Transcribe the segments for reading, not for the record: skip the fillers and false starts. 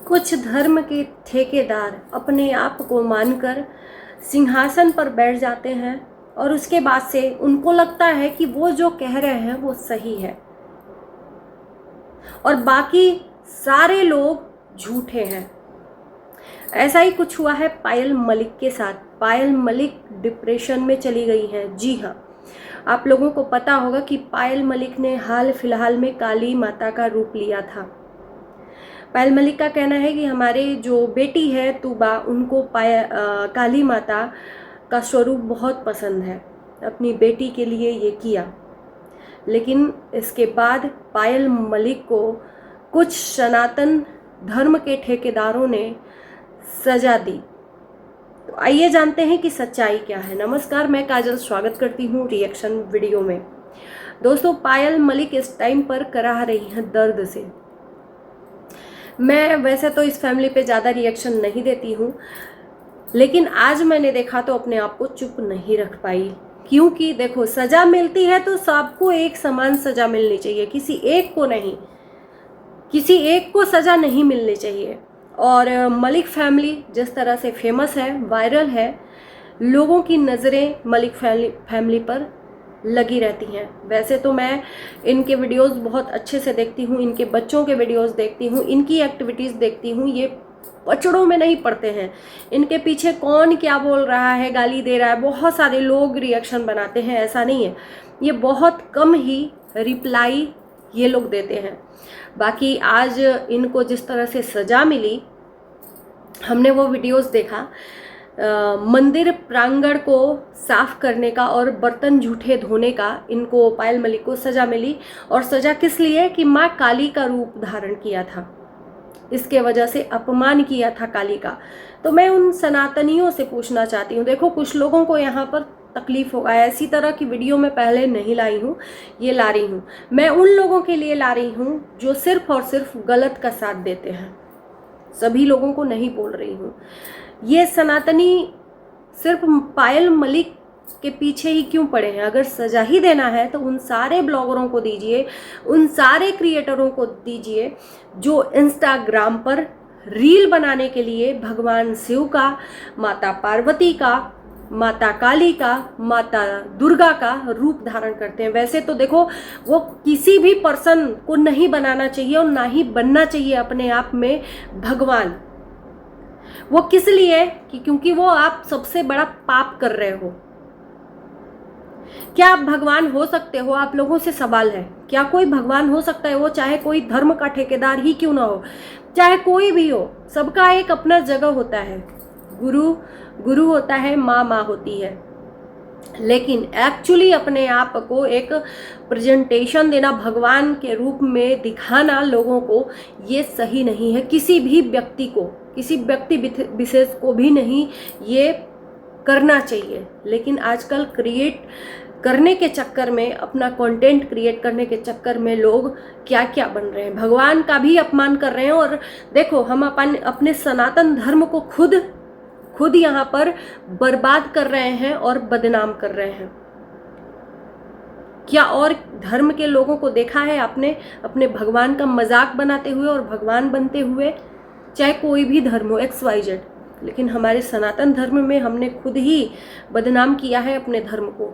कुछ धर्म के ठेकेदार अपने आप को मानकर सिंहासन पर बैठ जाते हैं और उसके बाद से उनको लगता है कि वो जो कह रहे हैं वो सही है और बाकी सारे लोग झूठे हैं। ऐसा ही कुछ हुआ है पायल मलिक के साथ। पायल मलिक डिप्रेशन में चली गई हैं। जी हाँ, आप लोगों को पता होगा कि पायल मलिक ने हाल फिलहाल में काली माता का रूप लिया था। पायल मलिक का कहना है कि हमारे जो बेटी है तूबा, उनको काली माता का स्वरूप बहुत पसंद है, अपनी बेटी के लिए ये किया। लेकिन इसके बाद पायल मलिक को कुछ सनातन धर्म के ठेकेदारों ने सजा दी। तो आइए जानते हैं कि सच्चाई क्या है। नमस्कार, मैं काजल स्वागत करती हूँ रिएक्शन वीडियो में। दोस्तों, पायल मलिक इस टाइम पर कराह रही हैं दर्द से। मैं वैसे तो इस फैमिली पे ज़्यादा रिएक्शन नहीं देती हूँ, लेकिन आज मैंने देखा तो अपने आप को चुप नहीं रख पाई। क्योंकि देखो, सज़ा मिलती है तो सबको एक समान सज़ा मिलनी चाहिए, किसी एक को नहीं, किसी एक को सज़ा नहीं मिलनी चाहिए। और मलिक फैमिली जिस तरह से फेमस है, वायरल है, लोगों की नज़रें मलिक फैमिली पर लगी रहती हैं। वैसे तो मैं इनके वीडियोस बहुत अच्छे से देखती हूँ, इनके बच्चों के वीडियोस देखती हूँ, इनकी एक्टिविटीज़ देखती हूँ। ये पचड़ों में नहीं पड़ते हैं। इनके पीछे कौन क्या बोल रहा है, गाली दे रहा है, बहुत सारे लोग रिएक्शन बनाते हैं, ऐसा नहीं है। ये बहुत कम ही रिप्लाई ये लोग देते हैं। बाकी आज इनको जिस तरह से सज़ा मिली, हमने वो वीडियोस देखा। मंदिर प्रांगण को साफ करने का और बर्तन झूठे धोने का इनको, पायल मलिक को सज़ा मिली। और सज़ा किस लिए? कि माँ काली का रूप धारण किया था, इसके वजह से अपमान किया था काली का। तो मैं उन सनातनियों से पूछना चाहती हूँ, देखो कुछ लोगों को यहाँ पर तकलीफ होगा, ऐसी तरह की वीडियो मैं पहले नहीं लाई हूँ, ये ला रही हूँ। मैं उन लोगों के लिए ला रही हूँ जो सिर्फ और सिर्फ गलत का साथ देते हैं, सभी लोगों को नहीं बोल रही हूँ। ये सनातनी सिर्फ पायल मलिक के पीछे ही क्यों पड़े हैं? अगर सजा ही देना है तो उन सारे ब्लॉगरों को दीजिए, उन सारे क्रिएटरों को दीजिए जो इंस्टाग्राम पर रील बनाने के लिए भगवान शिव का, माता पार्वती का, माता काली का, माता दुर्गा का रूप धारण करते हैं। वैसे तो देखो, वो किसी भी पर्सन को नहीं बनाना चाहिए और ना ही बनना चाहिए अपने आप में भगवान। वो किस लिए? क्योंकि वो आप सबसे बड़ा पाप कर रहे हो। क्या आप भगवान हो सकते हो? आप लोगों से सवाल है, क्या कोई भगवान हो सकता है? वो चाहे कोई धर्म का ठेकेदार ही क्यों ना हो, चाहे कोई भी हो, सबका एक अपना जगह होता है। गुरु होता है, माँ होती है। लेकिन एक्चुअली अपने आप को एक प्रेजेंटेशन देना, भगवान के रूप में दिखाना लोगों को, ये सही नहीं है। किसी भी व्यक्ति को, किसी व्यक्ति विशेष को भी नहीं ये करना चाहिए। लेकिन आजकल क्रिएट करने के चक्कर में, अपना कंटेंट क्रिएट करने के चक्कर में लोग क्या क्या बन रहे हैं, भगवान का भी अपमान कर रहे हैं। और देखो, हम अपने सनातन धर्म को खुद यहाँ पर बर्बाद कर रहे हैं और बदनाम कर रहे हैं। क्या और धर्म के लोगों को देखा है आपने अपने भगवान का मजाक बनाते हुए और भगवान बनते हुए? चाहे कोई भी धर्म हो, XYZ। लेकिन हमारे सनातन धर्म में हमने खुद ही बदनाम किया है अपने धर्म को,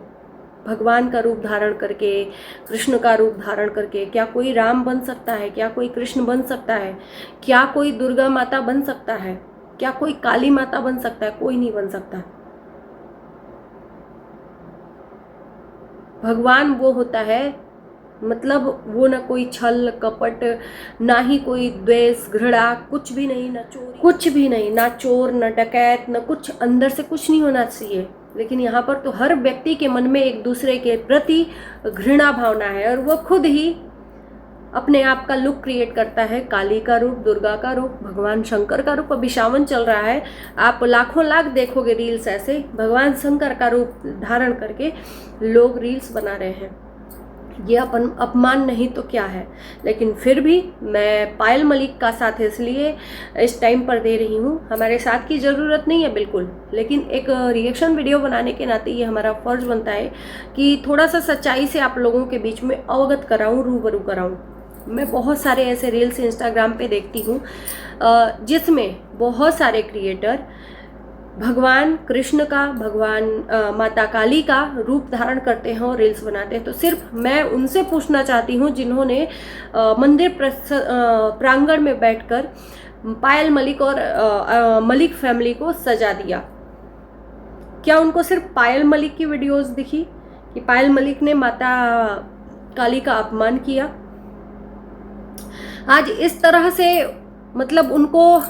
भगवान का रूप धारण करके, कृष्ण का रूप धारण करके। क्या कोई राम बन सकता है? क्या कोई कृष्ण बन सकता है? क्या कोई दुर्गा माता बन सकता है? क्या कोई काली माता बन सकता है? कोई नहीं बन सकता। भगवान वो होता है, मतलब वो ना कोई छल कपट, ना ही कोई द्वेष घृणा, कुछ भी नहीं, ना चोरी, कुछ भी नहीं, ना चोर, ना डकैत, ना कुछ, अंदर से कुछ नहीं होना चाहिए। लेकिन यहाँ पर तो हर व्यक्ति के मन में एक दूसरे के प्रति घृणा भावना है और वो खुद ही अपने आप का लुक क्रिएट करता है, काली का रूप, दुर्गा का रूप, भगवान शंकर का रूप। अभी सावन चल रहा है, आप लाखों लाख देखोगे रील्स, ऐसे भगवान शंकर का रूप धारण करके लोग रील्स बना रहे हैं। ये अपमान नहीं तो क्या है? लेकिन फिर भी मैं पायल मलिक का साथ इसलिए इस टाइम पर दे रही हूँ। हमारे साथ की ज़रूरत नहीं है बिल्कुल, लेकिन एक रिएक्शन वीडियो बनाने के नाते ये हमारा फ़र्ज़ बनता है कि थोड़ा सा सच्चाई से आप लोगों के बीच में अवगत कराऊँ, रूबरू कराऊँ। मैं बहुत सारे ऐसे रील्स इंस्टाग्राम पे देखती हूँ जिसमें बहुत सारे क्रिएटर भगवान कृष्ण का, भगवान माता काली का रूप धारण करते हैं और रील्स बनाते हैं। तो सिर्फ मैं उनसे पूछना चाहती हूँ जिन्होंने मंदिर प्रांगण में बैठकर पायल मलिक और मलिक फैमिली को सजा दिया, क्या उनको सिर्फ पायल मलिक की वीडियोस दिखी कि पायल मलिक ने माता काली का अपमान किया? आज इस तरह से मतलब उनको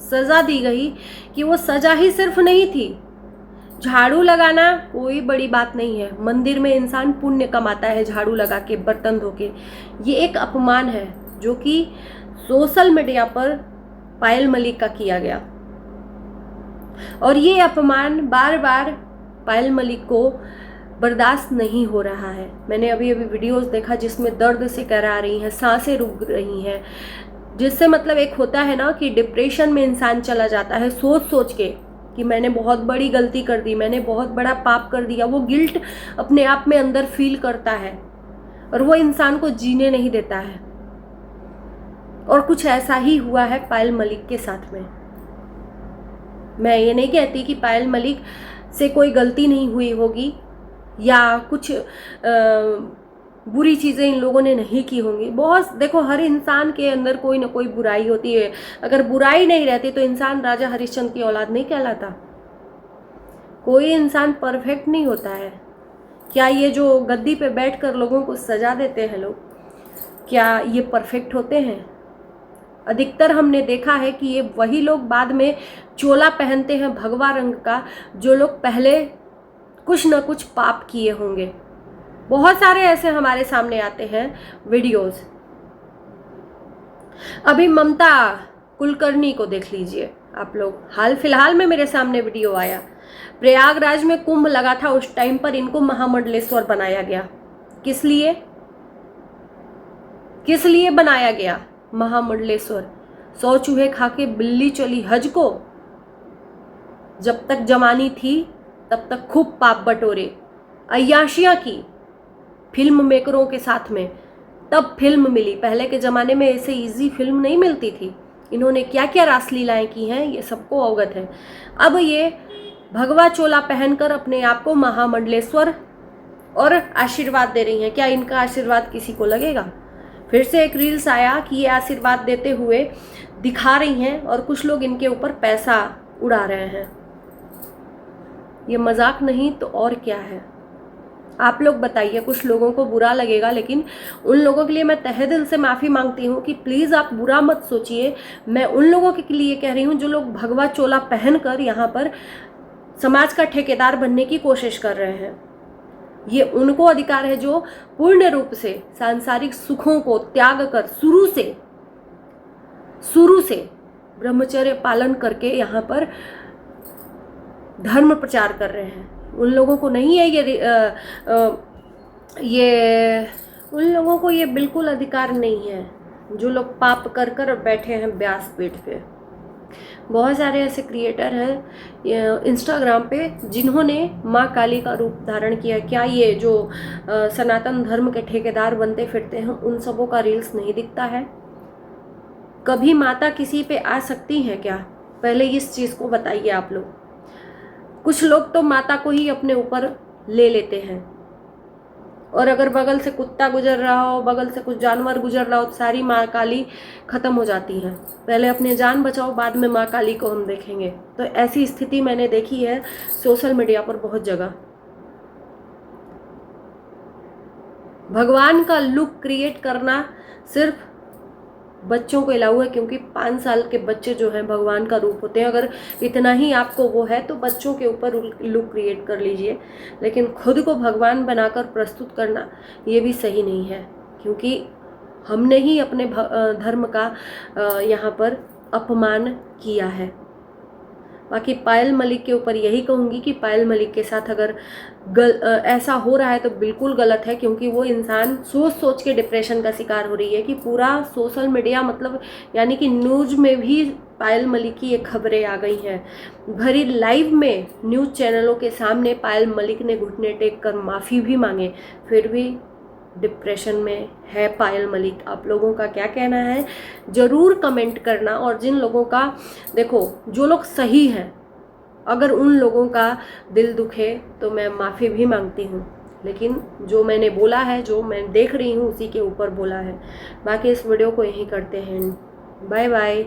सजा दी गई कि वो सजा ही सिर्फ नहीं थी, झाड़ू लगाना कोई बड़ी बात नहीं है। मंदिर में इंसान पुण्य कमाता है झाड़ू लगा के, बर्तन धो के। ये एक अपमान है जो कि सोशल मीडिया पर पायल मलिक का किया गया, और ये अपमान बार बार पायल मलिक को बर्दाश्त नहीं हो रहा है। मैंने अभी वीडियोस देखा जिसमें दर्द से करा रही हैं, सांसें रुक रही हैं, जिससे मतलब एक होता है ना कि डिप्रेशन में इंसान चला जाता है सोच सोच के कि मैंने बहुत बड़ी गलती कर दी, मैंने बहुत बड़ा पाप कर दिया। वो गिल्ट अपने आप में अंदर फील करता है और वो इंसान को जीने नहीं देता है। और कुछ ऐसा ही हुआ है पायल मलिक के साथ में। मैं ये नहीं कहती कि पायल मलिक से कोई गलती नहीं हुई होगी या कुछ बुरी चीज़ें इन लोगों ने नहीं की होंगी। बहुत देखो, हर इंसान के अंदर कोई ना कोई बुराई होती है। अगर बुराई नहीं रहती तो इंसान राजा हरिश्चंद्र की औलाद नहीं कहलाता। कोई इंसान परफेक्ट नहीं होता है। क्या ये जो गद्दी पे बैठकर लोगों को सजा देते हैं लोग, क्या ये परफेक्ट होते हैं? अधिकतर हमने देखा है कि ये वही लोग बाद में चोला पहनते हैं भगवा रंग का, जो लोग पहले कुछ न कुछ पाप किए होंगे। बहुत सारे ऐसे हमारे सामने आते हैं वीडियोस। अभी ममता कुलकर्णी को देख लीजिए आप लोग, हाल फिलहाल में मेरे सामने वीडियो आया, प्रयागराज में कुंभ लगा था, उस टाइम पर इनको महामंडलेश्वर बनाया गया। किस लिए बनाया गया महामंडलेश्वर? 100 चूहे खा के बिल्ली चली हज को। जब तक जवानी थी तब तक खूब पाप बटोरे, अय्याशियां की फिल्म मेकरों के साथ में, तब फिल्म मिली। पहले के ज़माने में ऐसे इजी फिल्म नहीं मिलती थी। इन्होंने क्या क्या रासलीलाएं की हैं ये सबको अवगत है। अब ये भगवा चोला पहनकर अपने आप को महामंडलेश्वर और आशीर्वाद दे रही हैं। क्या इनका आशीर्वाद किसी को लगेगा? फिर से एक रील्स आया कि ये आशीर्वाद देते हुए दिखा रही हैं और कुछ लोग इनके ऊपर पैसा उड़ा रहे हैं। ये मजाक नहीं तो और क्या है? आप लोग बताइए। कुछ लोगों को बुरा लगेगा, लेकिन उन लोगों के लिए मैं तहे दिल से माफ़ी मांगती हूँ कि प्लीज़ आप बुरा मत सोचिए। मैं उन लोगों के लिए कह रही हूँ जो लोग भगवा चोला पहनकर यहाँ पर समाज का ठेकेदार बनने की कोशिश कर रहे हैं। ये उनको अधिकार है जो पूर्ण रूप से सांसारिक सुखों को त्याग कर शुरू से ब्रह्मचर्य पालन करके यहाँ पर धर्म प्रचार कर रहे हैं। उन लोगों को नहीं है उन लोगों को ये बिल्कुल अधिकार नहीं है जो लोग पाप कर कर बैठे हैं व्यासपीठ पे। बहुत सारे ऐसे क्रिएटर हैं इंस्टाग्राम पे जिन्होंने माँ काली का रूप धारण किया। क्या ये जो सनातन धर्म के ठेकेदार बनते फिरते हैं उन सबों का रील्स नहीं दिखता है? कभी माता किसी पे आ सकती है क्या? पहले इस चीज़ को बताइए आप लोग। कुछ लोग तो माता को ही अपने ऊपर ले लेते हैं, और अगर बगल से कुत्ता गुजर रहा हो, बगल से कुछ जानवर गुजर रहा हो तो सारी माँ काली खत्म हो जाती है। पहले अपने जान बचाओ, बाद में माँ काली को हम देखेंगे। तो ऐसी स्थिति मैंने देखी है सोशल मीडिया पर बहुत जगह। भगवान का लुक क्रिएट करना सिर्फ बच्चों को अलाउ है, क्योंकि 5 साल के बच्चे जो हैं भगवान का रूप होते हैं। अगर इतना ही आपको वो है तो बच्चों के ऊपर लुक क्रिएट कर लीजिए, लेकिन खुद को भगवान बनाकर प्रस्तुत करना ये भी सही नहीं है, क्योंकि हमने ही अपने धर्म का यहाँ पर अपमान किया है। बाकी पायल मलिक के ऊपर यही कहूँगी कि पायल मलिक के साथ अगर ऐसा हो रहा है तो बिल्कुल गलत है, क्योंकि वो इंसान सोच सोच के डिप्रेशन का शिकार हो रही है कि पूरा सोशल मीडिया मतलब यानी कि न्यूज़ में भी पायल मलिक की ये खबरें आ गई हैं। भरी लाइव में न्यूज़ चैनलों के सामने पायल मलिक ने घुटने टेक कर माफ़ी भी मांगे, फिर भी डिप्रेशन में है पायल मलिक। आप लोगों का क्या कहना है ज़रूर कमेंट करना। और जिन लोगों का, देखो जो लोग सही हैं, अगर उन लोगों का दिल दुखे तो मैं माफ़ी भी मांगती हूँ, लेकिन जो मैंने बोला है, जो मैं देख रही हूँ उसी के ऊपर बोला है। बाकी इस वीडियो को यहीं करते हैं, बाय बाय।